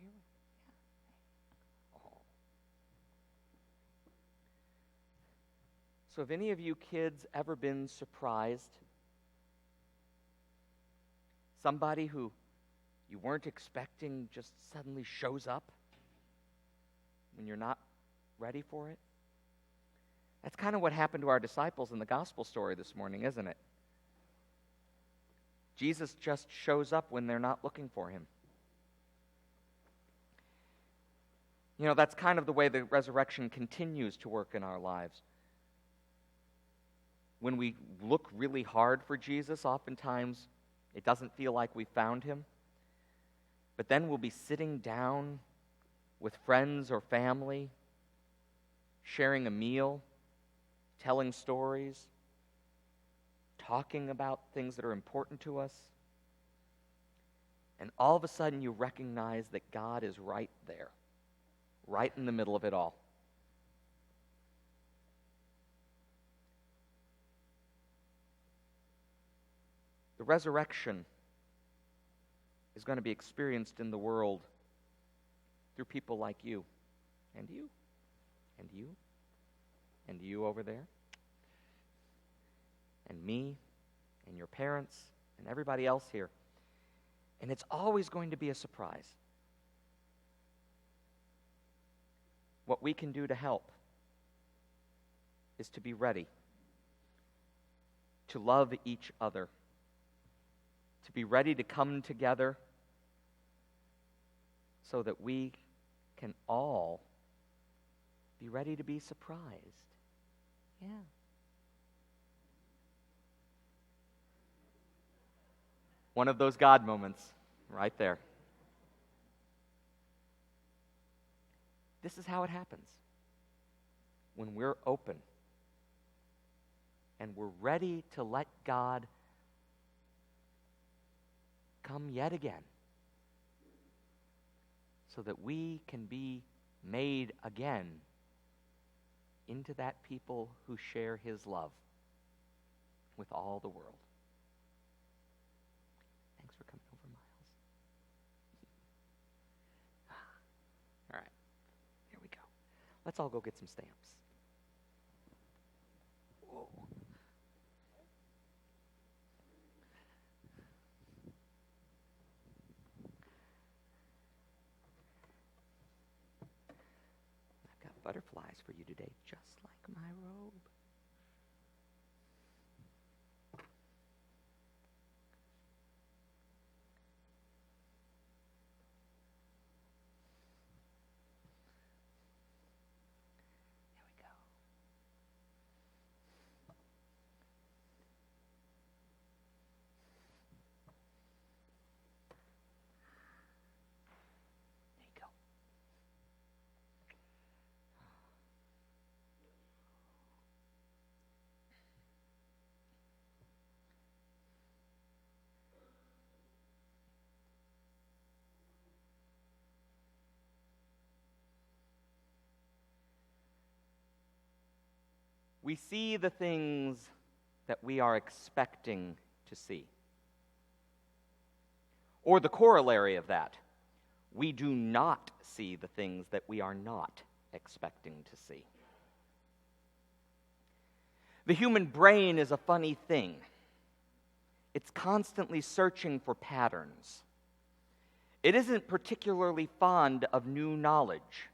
here. Oh. So have any of you kids ever been surprised? Somebody who you weren't expecting just suddenly shows up when you're not ready for it? That's kind of what happened to our disciples in the gospel story this morning, isn't it? Jesus just shows up when they're not looking for him. You know, that's kind of the way the resurrection continues to work in our lives. When we look really hard for Jesus, oftentimes it doesn't feel like we found him. But then we'll be sitting down with friends or family, sharing a meal, telling stories, talking about things that are important to us. And all of a sudden you recognize that God is right there, right in the middle of it all. The resurrection is going to be experienced in the world through people like you, and you, and you, and you over there, and me, and your parents, and everybody else here. And it's always going to be a surprise. What we can do to help is to be ready, to love each other, to be ready to come together so that we can all be ready to be surprised. Yeah. One of those God moments right there. This is how it happens. When we're open and we're ready to let God come yet again so that we can be made again into that people who share his love with all the world. Thanks for coming over, Miles. All right, here we go. Let's all go get some stamps. Whoa. I've got butterflies for you today, just like my robe. There we go. There you go. We see the things that we are expecting to see. Or the corollary of that, we do not see the things that we are not expecting to see. The human brain is a funny thing. It's constantly searching for patterns. It isn't particularly fond of new knowledge.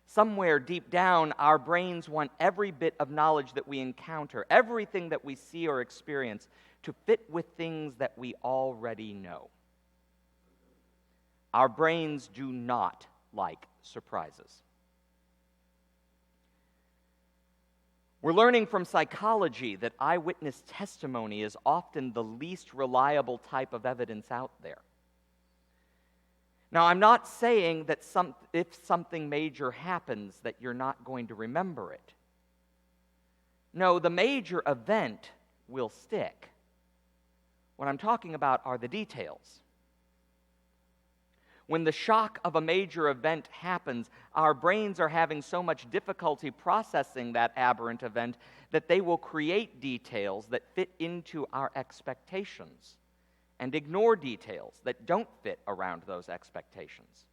Somewhere deep down, our brains want every bit of knowledge that we encounter, everything that we see or experience, to fit with things that we already know. Our brains do not like surprises. We're learning from psychology that eyewitness testimony is often the least reliable type of evidence out there. Now, I'm not saying that if something major happens that you're not going to remember it. No, the major event will stick. What I'm talking about are the details. When the shock of a major event happens, our brains are having so much difficulty processing that aberrant event that they will create details that fit into our expectations. and ignore details that don't fit around those expectations.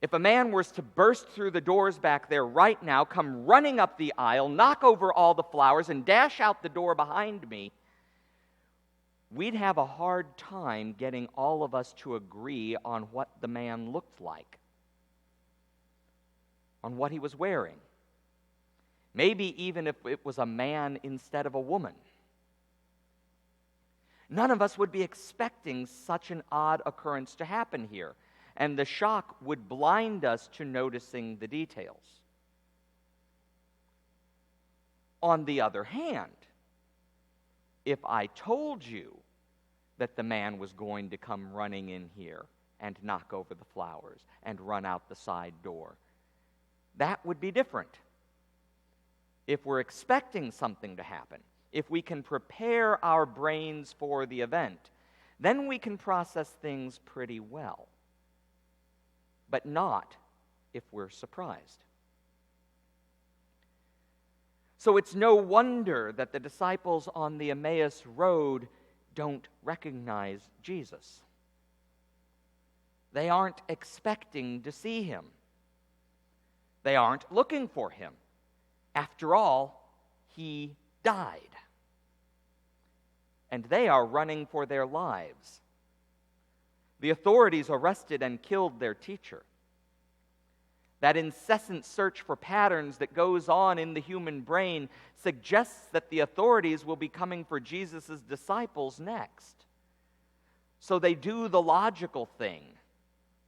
If a man were to burst through the doors back there right now, come running up the aisle, knock over all the flowers, and dash out the door behind me, we'd have a hard time getting all of us to agree on what the man looked like, on what he was wearing. Maybe even if it was a man instead of a woman. None of us would be expecting such an odd occurrence to happen here, and the shock would blind us to noticing the details. On the other hand, if I told you that the man was going to come running in here and knock over the flowers and run out the side door, that would be different. If we're expecting something to happen, if we can prepare our brains for the event, then we can process things pretty well. But not if we're surprised. So it's no wonder that the disciples on the Emmaus Road don't recognize Jesus. They aren't expecting to see him. They aren't looking for him. After all, he died. And they are running for their lives. The authorities arrested and killed their teacher. That incessant search for patterns that goes on in the human brain suggests that the authorities will be coming for Jesus' disciples next. So they do the logical thing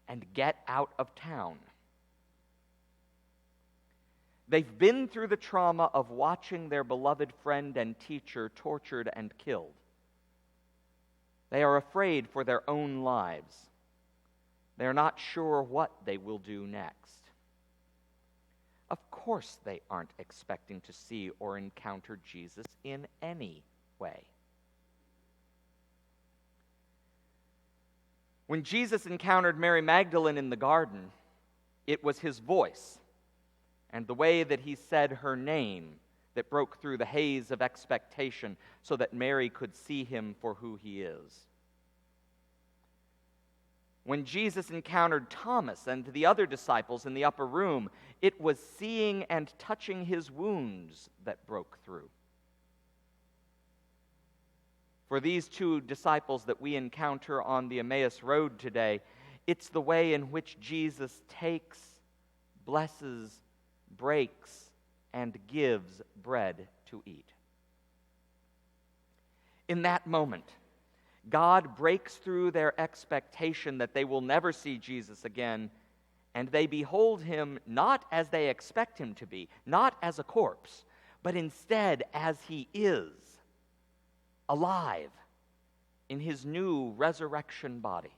and get out of town. They've been through the trauma of watching their beloved friend and teacher tortured and killed. They are afraid for their own lives. They are not sure what they will do next. Of course they aren't expecting to see or encounter Jesus in any way. When Jesus encountered Mary Magdalene in the garden, it was his voice and the way that he said her name that broke through the haze of expectation so that Mary could see him for who he is. When Jesus encountered Thomas and the other disciples in the upper room, it was seeing and touching his wounds that broke through. For these two disciples that we encounter on the Emmaus Road today, it's the way in which Jesus takes, blesses, breaks, and gives bread to eat. In that moment, God breaks through their expectation that they will never see Jesus again, and they behold him not as they expect him to be, not as a corpse, but instead as he is, alive in his new resurrection body.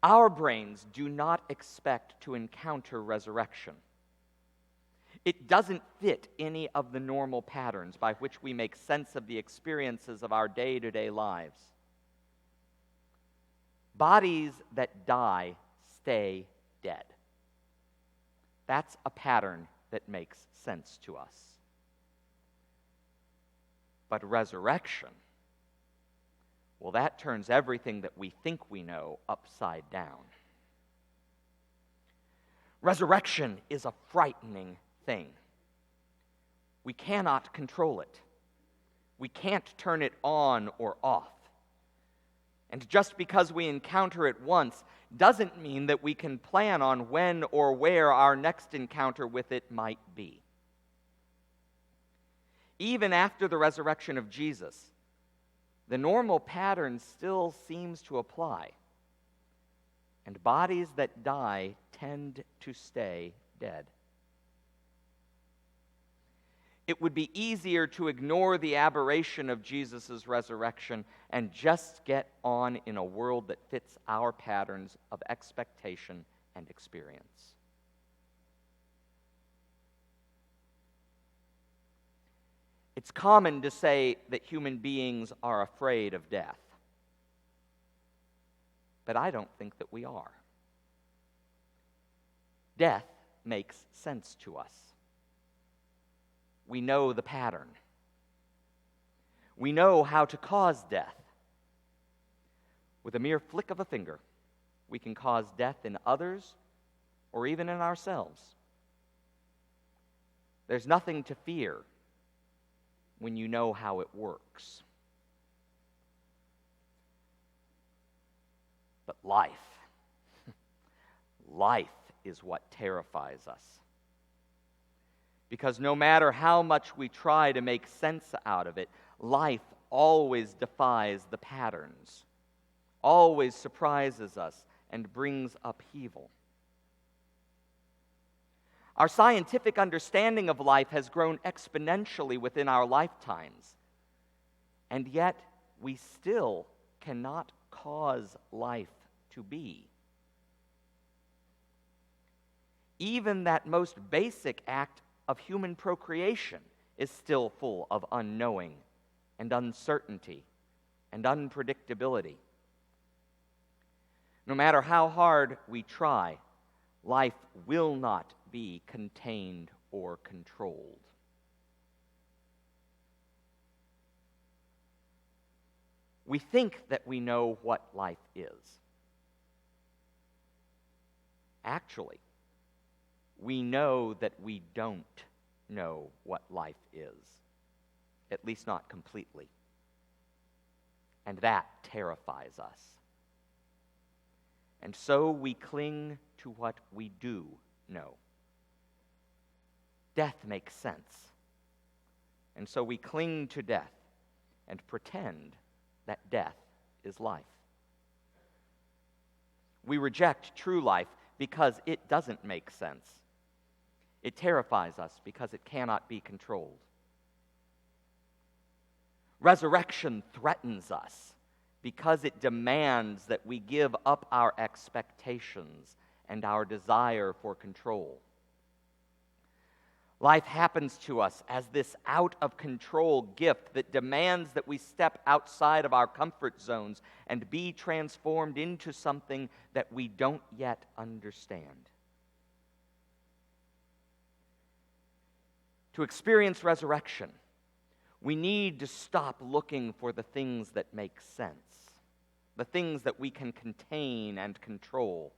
Our brains do not expect to encounter resurrection. It doesn't fit any of the normal patterns by which we make sense of the experiences of our day-to-day lives. Bodies that die stay dead. That's a pattern that makes sense to us. But resurrection, well, that turns everything that we think we know upside down. Resurrection is a frightening thing. We cannot control it. We can't turn it on or off. And just because we encounter it once doesn't mean that we can plan on when or where our next encounter with it might be. Even after the resurrection of Jesus, the normal pattern still seems to apply. And bodies that die tend to stay dead. It would be easier to ignore the aberration of Jesus' resurrection and just get on in a world that fits our patterns of expectation and experience. It's common to say that human beings are afraid of death. But I don't think that we are. Death makes sense to us. we know the pattern. We know how to cause death. With a mere flick of a finger, we can cause death in others or even in ourselves. There's nothing to fear when you know how it works. But life is what terrifies us. Because no matter how much we try to make sense out of it, life always defies the patterns, always surprises us and brings upheaval. Our scientific understanding of life has grown exponentially within our lifetimes, and yet we still cannot cause life to be. Even that most basic act of human procreation is still full of unknowing and uncertainty and unpredictability. No matter how hard we try, life will not be contained or controlled. We think that we know what life is. Actually, we know that we don't know what life is, at least not completely. And that terrifies us. And so we cling to what we do know. Death makes sense. And so we cling to death and pretend that death is life. We reject true life because it doesn't make sense. It terrifies us because it cannot be controlled. Resurrection threatens us because it demands that we give up our expectations and our desire for control. Life happens to us as this out-of-control gift that demands that we step outside of our comfort zones and be transformed into something that we don't yet understand. To experience resurrection, we need to stop looking for the things that make sense, the things that we can contain and control,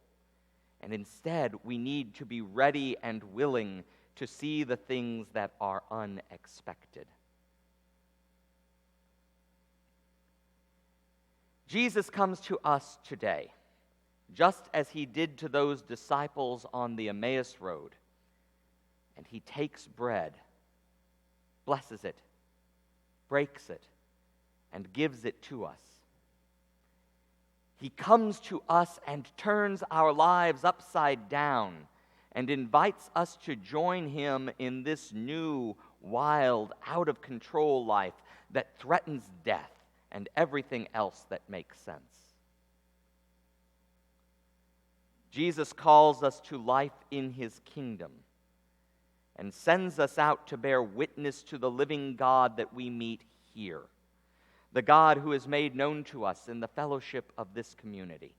and instead we need to be ready and willing to see the things that are unexpected. Jesus comes to us today, just as he did to those disciples on the Emmaus Road, and he takes bread, blesses it, breaks it, and gives it to us. He comes to us and turns our lives upside down and invites us to join him in this new, wild, out-of-control life that threatens death and everything else that makes sense. Jesus calls us to life in his kingdom and sends us out to bear witness to the living God that we meet here, the God who is made known to us in the fellowship of this community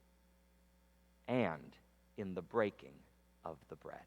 and in the breaking of the bread.